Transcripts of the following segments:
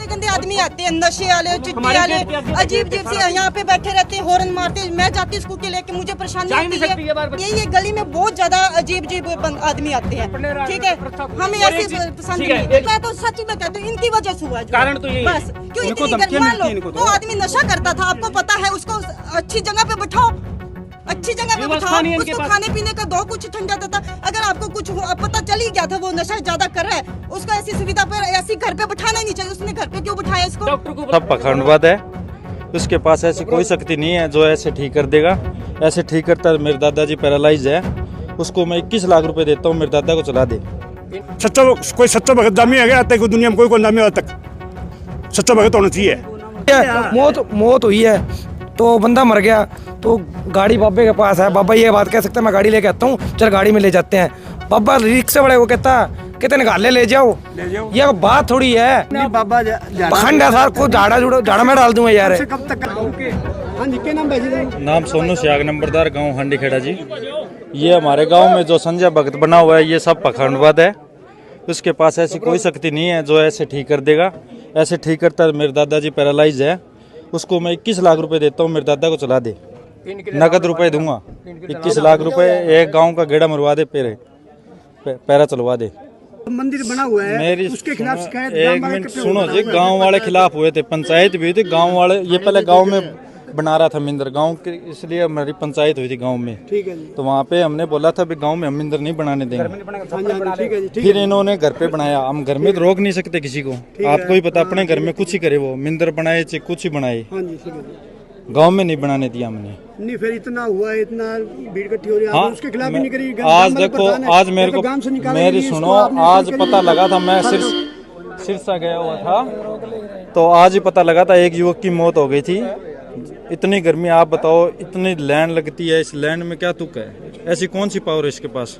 गंदे आदमी आते हैं, नशे वाले, चिट्टे वाले, अजीब अजीब से यहाँ पे बैठे रहते हैं, हॉर्न मारते हैं। मैं जाती स्कूटी लेके, मुझे परेशानी होती है। ये गली में बहुत ज्यादा अजीब अजीब आदमी आते हैं, ठीक है। हमें ऐसे पसंद नहीं। मैं तो सच में कहती हूँ, इनकी वजह से हुआ। कारण तो यही बस क्यों इतनी मान लो वो आदमी नशा करता था, आपको पता है, उसको अच्छी जगह पे बिठाओ, अच्छी जगह पे बिठाओ, उसको खाने पीने का दो, कुछ ठंडा देता। अगर आपको कुछ पता चल ही गया था वो नशा ज्यादा कर रहा है, उसको ऐसी सुविधा पर ऐसी घर पे बिठाना ही नहीं चाहिए। उसने घर पे क्यों बिठाया इसको? सब पखंडवाद है, उसके पास ऐसी कोई शक्ति नहीं है जो ऐसे ठीक कर देगा। ऐसे ठीक करता मेरे दादाजी पैरालाइज है, उसको मैं 21 लाख रुपए देता हूँ, मेरे दादा को चला दे। सच्चा कोई सच्चा भगत दामी है क्या? कोई दुनिया में कोई दामी आज तक सच्चा भगत होना चाहिए। मौत हुई है तो बंदा मर गया तो गाड़ी बाबे के पास है। बाबा ये बात कह सकते हैं, मैं गाड़ी लेके आता हूँ, चल गाड़ी में ले जाते हैं। बाबा रिक्शे वाले को कहता कितने निकाल ले जाओ, ये बात थोड़ी है। बाबा पखंड है सर, को झाड़ा में डाल दूंगा यार। कब तक नाम सोनू सियाग, नंबरदार, गांव हांडी खेड़ा जी। ये हमारे गांव में जो संजय भगत बना हुआ है, ये सब पखंडवाद है। उसके पास ऐसी कोई शक्ति नहीं है जो ऐसे ठीक कर देगा। ऐसे ठीक करता मेरे दादाजी पैरालाइज है, उसको मैं 21 लाख रुपए देता हूँ, मेरे दादा को चला दे। नकद रुपए दूंगा, 21 लाख रुपए। एक गांव का गेड़ा मरवा दे, पैरा चलवा दे। मंदिर बना हुआ है, मेरी उसके खिलाफ शिकायत एक मिनट सुनो जी, गांव वाले खिलाफ हुए थे, पंचायत भी हुई थी। गांव वाले ये पहले गांव में बना रहा था मंदिर, गांव के, इसलिए हमारी पंचायत हुई थी गांव में। ठीक है जी। तो वहाँ पे हमने बोला था भी गांव में हम मंदिर नहीं बनाने देंगे। ठीक है जी। फिर इन्होंने घर पे बनाया। हम घर में तो रोक नहीं सकते किसी को, आपको ही पता। अपने घर में कुछ ही करे, वो मंदिर बनाए चाहे कुछ ही बनाए, गांव में नहीं बनाने दिया हमने। नहीं फिर इतना हुआ, इतना भीड़ इकट्ठी हो रही है, हाँ, उसके खिलाफ भी नहीं करी। आज देखो, आज मेरे को मेरी सुनो, आज पता लगा था, मैं सिरसा गया हुआ था तो आज ही पता लगा था एक युवक की मौत हो गई थी। इतनी गर्मी, आप बताओ, इतनी लाइन लगती है, इस लाइन में क्या तुक है? ऐसी कौन सी पावर है इसके पास?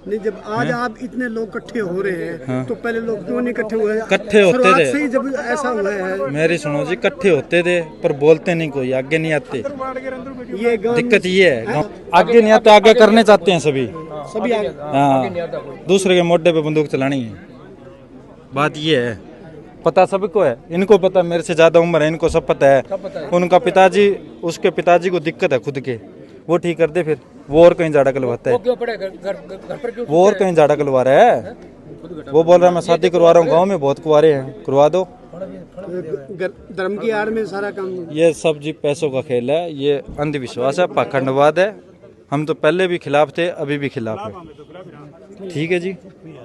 नहीं, जब आज आप इतने लोग इकट्ठे हो रहे हैं, हाँ, तो पहले लोग क्यों नहीं इकट्ठे हुए? इकट्ठे होते थे, सही जब ऐसा हुआ है। मेरी सुनो जी, इकट्ठे होते थे पर बोलते नहीं, कोई आगे नहीं आते। ये दिक्कत ये है, आगे नहीं आते, आगे करने चाहते हैं सभी। हाँ, दूसरे के मोढे पे बंदूक चलानी है, बात ये है। पता सबको है, इनको पता, मेरे से ज्यादा उम्र है, इनको सब पता है। उनका पिताजी, उसके पिताजी को दिक्कत है खुद के, वो ठीक कर दे, फिर वो और कहीं झाड़ा कलवाता है। वो और कहीं झाड़ा कलवा रहा है। वो बोल रहा है मैं शादी करवा रहा हूँ, गांव में बहुत कुंवारे हैं, करवा दो। धर्म की आड़ में सारा काम। ये सब जी पैसों का खेल है, ये अंधविश्वास है, पाखंडवाद है। हम तो पहले भी खिलाफ थे, अभी भी खिलाफ है। ठीक है जी।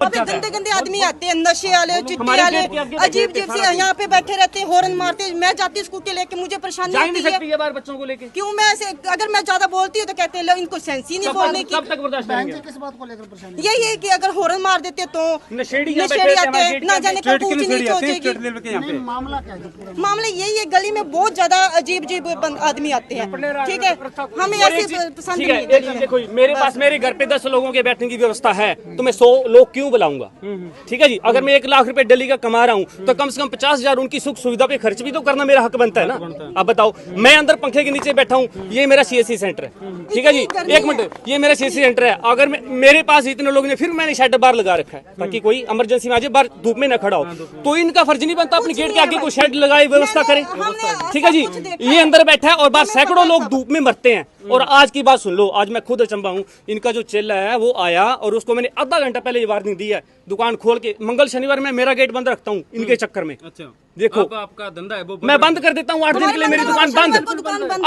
अबे गंदे गंदे आदमी आते हैं, नशे वाले, चिट्टे वाले, अजीब अजीब से यहाँ पे बैठे रहते हैं, हॉर्न मारते हैं। मैं जाती स्कूटी लेके, मुझे परेशानी होती है। बच्चों को लेके क्यों मैं ऐसे, अगर मैं ज्यादा बोलती हूँ तो कहते हैं इनको सेंस ही नहीं बोलने की। कब तक बर्दाश्त करेंगे? किस बात को लेकर परेशानी? यही है कि अगर हॉर्न मार देते तो नशेड़ी आते हैं, ना जाने कब पूछ नहीं सोचेगी। मामला क्या है? मामला यही है, गली में बहुत ज्यादा अजीब अजीब आदमी आते हैं, ठीक है। हमें ऐसे पसंद नहीं। देखो, मेरे पास, मेरे घर पे 10 लोगों के बैठने की व्यवस्था है, तो मैं 100 लोग क्यों बुलाऊंगा? ठीक है जी। अगर मैं 1 लाख रुपए डेली का कमा रहा हूँ तो कम से कम 50,000 उनकी सुख सुविधा पे खर्च भी तो करना मेरा हक बनता है ना। अब बताओ, मैं अंदर पंखे के नीचे बैठा हूँ, ये मेरा CSC सेंटर है, ठीक है जी। एक मिनट, ये मेरा CSC सेंटर है। अगर मेरे पास इतने लोग ने, फिर मैंने शेड बाहर लगा रखा है ताकि कोई इमरजेंसी में आ जाए, बाहर धूप में न खड़ा हो, तो इनका फर्ज नहीं बनता अपने गेट के आगे कोई शेड लगाए, व्यवस्था करे? ठीक है जी। ये अंदर बैठा है और बाहर सैकड़ों लोग धूप में मरते हैं। और आज की बात सुन लो, आज मैं खुद अचंभा हूँ। इनका जो चेला है वो आया और उसको मैंने आधा घंटा पहले ये वार्निंग दी है, दुकान खोल के। मंगल शनिवार में मेरा गेट बंद रखता हूँ इनके चक्कर में। अच्छा, देखो आपका धंधा है वो, मैं बंद कर देता हूँ 8 दिन के लिए, मेरी दुकान बंद।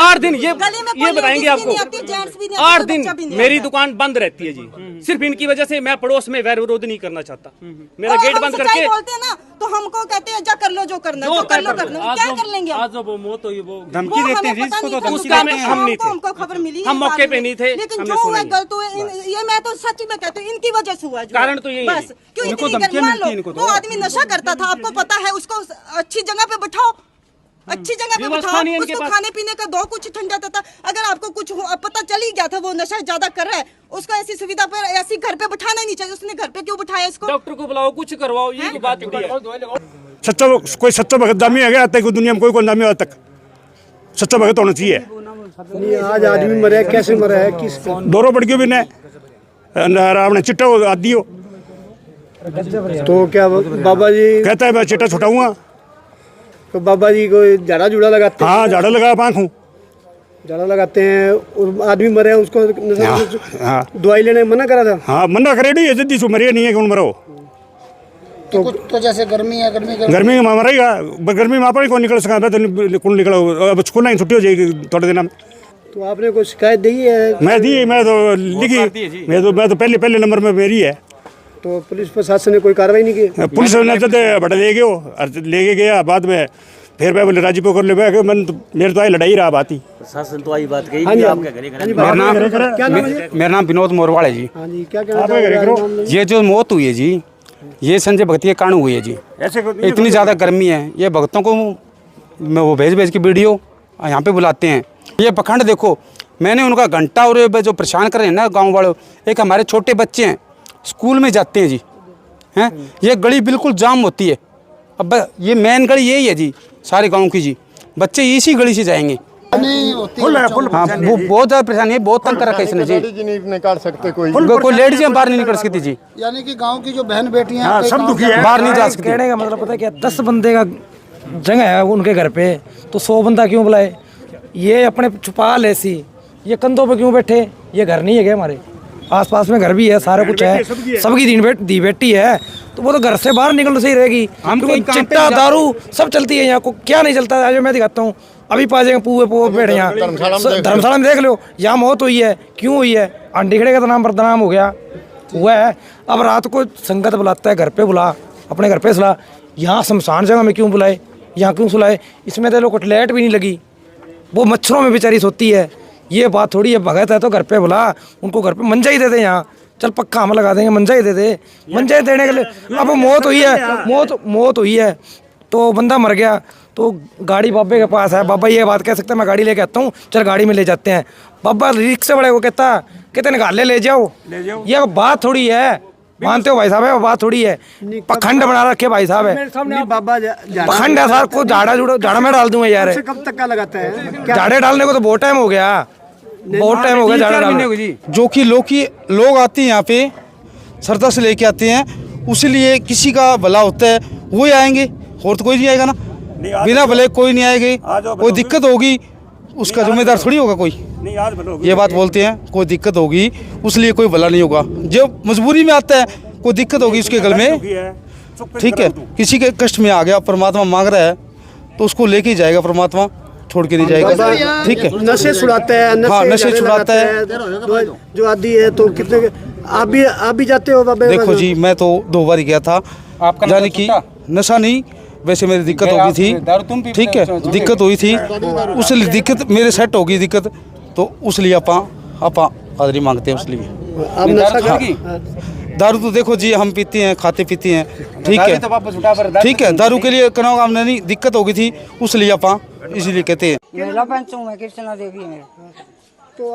8 दिन, ये बताएंगे आपको, 8 दिन मेरी दुकान बंद रहती है जी। सिर्फ इनकी वजह से। मैं पड़ोस में वैर विरोध नहीं करना चाहता, मेरा गेट बंद करके बोलते हैं ना, तो हमको कहते हैं जा कर लो, जो करना जो कर लो, क्या कर लेंगे? आज वो मौत हुई, वो धमकी देते हैं, उसका हम नहीं थे, हमको खबर मिली, हम मौके पे नहीं थे, लेकिन जो हुआ गलत हुआ, ये मैं तो सच में कहती हूँ, इनकी वजह से हुआ। कारण तो यही है। बस क्यों इतनी गर्मी? मान लो वो आदमी नशा करता था, आपको पता है, उसको अच्छी जगह पे बिठाओ, अच्छी जगह पे बिठाओ, उसको खाने पीने का दो, कुछ ठंडा देता। अगर आपको कुछ पता चल ही गया था वो नशा ज्यादा कर रहा है, उसको ऐसी सुविधा पर ऐसी घर पे बिठाना नहीं चाहिए। उसने घर पे क्यों बिठाया इसको? डॉक्टर को बुलाओ, कुछ करवाओ, ये बात है। सच्चा कोई सच्चा भगत दामी है क्या? कोई दुनिया में कोई दामी आज तक सच्चा भगत होना चाहिए। नहीं, आज आदमी मरा है, कैसे मरा है? किस दोनों पड़कियों भी ने आपने चिट्टा आदि हो, तो क्या बाबा जी कहता है मैं चिट्टा छुटाऊंगा, तो बाबा जी को झाड़ा जुड़ा लगाते हैं? हाँ झाड़ा लगा पाँख हूँ। झाड़ा लगाते हैं और आदमी मरे उसको हाँ। दवाई लेने मना करा था। हाँ मना करे नहीं जल्दी सो मरे नहीं है कौन मरो। तो जैसे गर्मी है गर्मी में मरेगा गर्मी में आप कौन निकल सका तो कौन निकलो अब स्कूल नहीं छुट्टी हो जाएगी थोड़े दिन में। तो आपने कोई शिकायत दी है? मैं तो लिखी मैं तो पहले नंबर में मेरी है। तो पुलिस प्रशासन ने कोई कार्रवाई नहीं की? पुलिस ने बड़ा ले गए और लेके गया बाद में फिर मैं बोले राजीपुर कर ले मैं मेरे तो आई लड़ाई रहा बात ही। शासन तो आई बात कही हाँ जी, आपके घरे क्या विनोद मोरवाल है जी। हाँ जी, क्या कहना चाहोगे? ये जो मौत हुई है जी ये संजय भगती के कारण हुई है जी। ऐसे इतनी ज़्यादा गर्मी है ये भक्तों को वो भेज के वीडियो यहाँ पे बुलाते हैं। ये पखंड देखो मैंने उनका घंटा और जो परेशान कर रहे हैं ना गाँव वालों। एक हमारे छोटे बच्चे हैं स्कूल में जाते हैं जी हैं ये गली बिल्कुल जाम होती है। अब ये मेन गली यही है जी सारे गांव की जी बच्चे इसी गली से जाएंगे। हाँ वो बहुत ज़्यादा परेशानी है बहुत तंग कर रखा है इसने जी। नहीं निकाल सकते कोई लेडीज बाहर नहीं निकल सकती जी यानी कि गांव की जो बहन बेटियां सब दुखी है बाहर नहीं जा सकती। कहने का मतलब पता है क्या 10 बंदे का जगह है उनके घर पे तो 100 बंदा क्यों बुलाए? ये अपने छुपा ले सी ये कंधों पे क्यों बैठे? ये घर नहीं है क्या हमारे आसपास में घर भी है सारा कुछ है सबकी दी बेटी है तो वो तो घर से बाहर निकल सही रहेगी। हम चिट्टा दारू सब चलती है यहाँ को क्या नहीं चलता है? मैं दिखाता हूँ अभी पा जाएंगे पुए बैठे यहाँ धर्मशाला में देख लो यहाँ मौत हुई है क्यों हुई है? आंटी खड़े का तो नाम बदनाम हो गया हुआ है। अब रात को संगत बुलाता है घर पे बुला अपने घर पे सुला यहाँ शमशान जगह में क्यों बुलाए? यहाँ क्यों सुलाए? इसमें तो लोग लाइट भी नहीं लगी वो मच्छरों में बेचारी सोती है। ये बात थोड़ी है भगत है तो घर पे बुला उनको घर पे मंजा ही दे दे यहाँ चल पक्का हम लगा देंगे मंजा ही दे दे मंजा ही देने के लिए। अब मौत हुई है मौत हुई है तो बंदा मर गया तो गाड़ी बाबे के पास है। बाबा ये बात कह सकते हैं मैं गाड़ी लेके आता हूँ चल गाड़ी में ले जाते हैं। बाबा रिक्शे वाले को कहता कहते निकाल ले जाओ ये बात थोड़ी है मानते हो भाई साहब है बात थोड़ी है पखंड बना रखे भाई साहब है बाबा पखंड है सर को झाड़ा में डाल दूंगा यार। कब तक का लगाता है? झाड़े डालने को तो बहुत टाइम हो गया झाड़ा डालने जो कि लोग आते हैं यहाँ पे श्रद्धा से लेके आते हैं उसीलिए किसी का भला होता है वो ही आएंगे और तो कोई नहीं आएगा ना बिना भले कोई नहीं आएगा। कोई दिक्कत होगी उसका जिम्मेदार थोड़ी होगा कोई ये बात बोलते हैं कोई दिक्कत होगी उसलिए कोई भला नहीं होगा। जो मजबूरी में आता है कोई दिक्कत होगी उसके गल में ठीक है किसी के कष्ट में आ गया परमात्मा मांग रहा है तो उसको लेके जाएगा परमात्मा छोड़ के नहीं जाएगा ठीक है। नशे छुड़ाता है हाँ नशे छुड़ाता है जो आदि है तो कितने आप भी जाते हो बाबा? देखो जी मैं तो 2 बार गया था यानी कि नशा नहीं वैसे मेरी दिक्कत हो गई थी ठीक है दिक्कत हुई थी उसलिए दिक्कत मेरे सेट हो गई दिक्कत तो उसलिए आप हाजिरी मांगते हैं उसलिए। आप नशा कर दारू तो देखो जी हम पीते हैं खाते पीते हैं ठीक है दारू के लिए कनाव हमने नहीं दिक्कत हो गई थी उसलिए आप इसीलिए कहते हैं। महिला पंच हूँ मैं कृष्णा देवी में। तो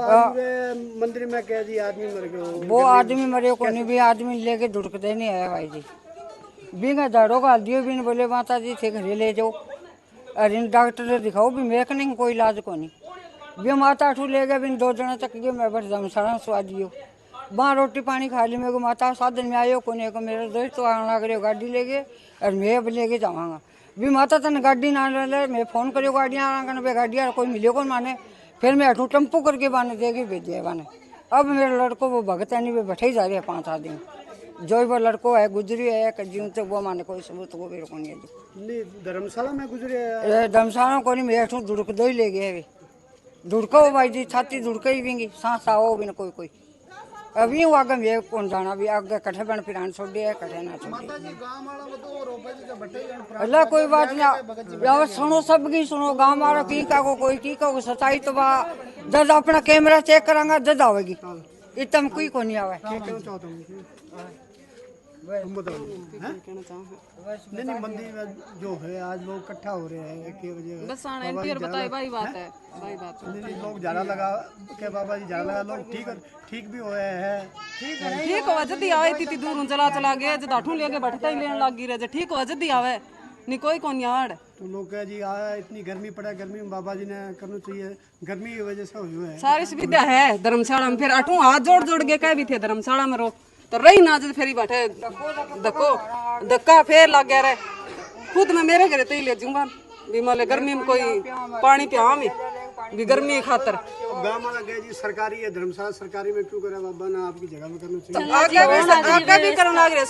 मंदिर में कह दी आदमी मर गए वो आदमी मरे को नहीं भी आदमी लेके ढुड़कते नहीं आया भाई जी बिना झाड़ो का दियो भी नहीं बोले माता जी थे घरे ले जाओ और इन डॉक्टर ने दिखाओ भी मेरे को नहीं कोई इलाज को नहीं भी माता अठू ले गए बिन 2 जना तक गए मैं बस धर्मशाला स्वाद दियो वहाँ रोटी पानी खा ली मेरे को माता साधन में आयो को नहीं को मेरे दोस्त तो आना लग रहे गाड़ी ले गए और मैं अब लेके जाऊँगा भी माता तेन गाड़ी ना ले मैं फोन करियो गाड़ियाँ आना कर गाड़ियाँ कोई मिले को माने फिर मैं अठू टेम्पो करके बाने देगी भेजे बाने। अब मेरे लड़को वो भगत नहीं वे बैठे ही जा रहे हैं 5 आदमी जो वो लड़को है गुजरी है जीव तो वो माने कोई सबूत वो मेरे को नहीं है। धर्मशाला में गुजरे धर्मशाला को नहीं मैं अठू धुड़क दो ही ले गए धुड़को भाई जी छाती धुड़क ही भी सांस आओ भी ना कोई अभी वो आगे मैं कौन जाना भी आगे कठे बन फिर छोड़े है कठे ना छोड़े अल्लाह कोई बात नहीं सुनो सब की सुनो गाँव वाला की का को कोई की का सच्चाई तो बा जब अपना कैमरा चेक करांगा जब आवेगी इतम कोई को नहीं आवे। नहीं मंदिर में जो है आज लोग इकट्ठा हो रहे हैं 1 बजे बस आने बताए भाई बात है लोग झाड़ा लगा के बाबा जी झाड़ा लगा लोग ठीक भी हुए हैं ठीक हो जल्दी आवे इतनी दूर चला गए जब आठू लेके बैठता ही लेने लग गई ठीक हो जल्दी आवे नहीं कोई कौन आड़ तो लोग कह जी आया इतनी गर्मी पड़ा गर्मी में बाबा जी ने करना चाहिए गर्मी की वजह से हुआ है सारी सुविधा है धर्मशाला में फिर आठू हाथ जोड़ के कह भी थे धर्मशाला में रो तो रही ना जब फेरी बैठे धक्का फिर लग गया रहे खुद मैं मेरे घर तो ही ले जाऊंगा भी माले गर्मी में कोई पानी पिया में भी गर्मी खातर गाँव वाला गए जी सरकारी है धर्मशाला सरकारी में क्यों करे बाबा ना आपकी जगह में करना चाहिए आगे भी करना लग रहे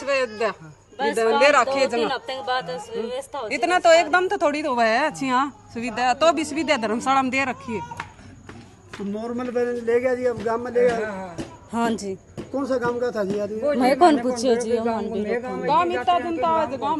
ले रखे इतना तो एकदम तो थोड़ी तो है अच्छी हाँ सुविधा तो भी सुविधा धर्मशाला में दे रखी है। तो नॉर्मल बैलेंस ले गया जी अब गाँव में ले गया। हाँ जी कौन सा काम का था जी यार मैं कौन पूछे जी गाँव में इतना दिन तो गाँव